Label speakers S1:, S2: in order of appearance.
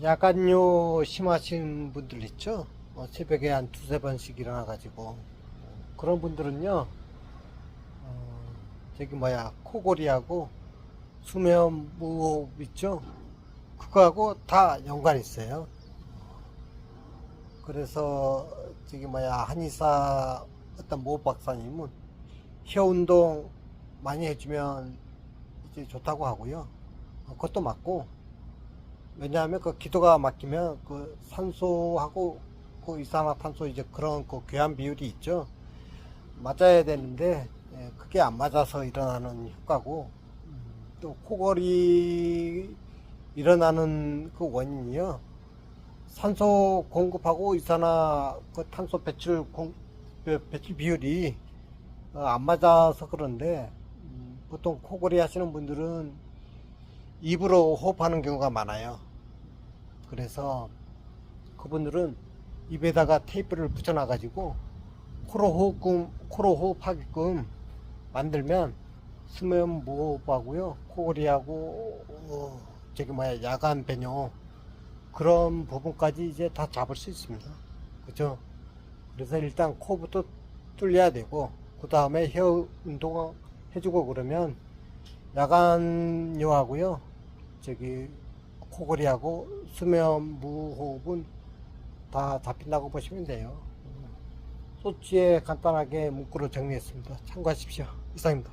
S1: 야간요 심하신 분들 있죠? 새벽에 한 두세 번씩 일어나가지고. 그런 분들은요, 코골이하고 수면 무호흡 있죠? 그거하고 다 연관이 있어요. 그래서 한의사 어떤 모 박사님은 혀 운동 많이 해주면 이제 좋다고 하고요. 그것도 맞고, 왜냐하면 그 기도가 막히면 그 산소하고 그 이산화탄소 이제 그런 그 교환 비율이 있죠. 맞아야 되는데 그게 안 맞아서 일어나는 효과고, 또 코골이 일어나는 그 원인이요. 산소 공급하고 이산화 그 탄소 배출 비율이 안 맞아서 그런데, 보통 코골이 하시는 분들은 입으로 호흡하는 경우가 많아요. 그래서 그분들은 입에다가 테이프를 붙여놔 가지고 코로 호흡하게끔 만들면 수면 무호흡하고요, 코골이하고 야간 배뇨 그런 부분까지 이제 다 잡을 수 있습니다. 그죠? 그래서 일단 코부터 뚫려야 되고, 그 다음에 혀 운동 해주고 그러면 야간요하고요, 코골이하고 수면 무호흡은 다 잡힌다고 보시면 돼요. 소치에 간단하게 문구로 정리했습니다. 참고하십시오. 이상입니다.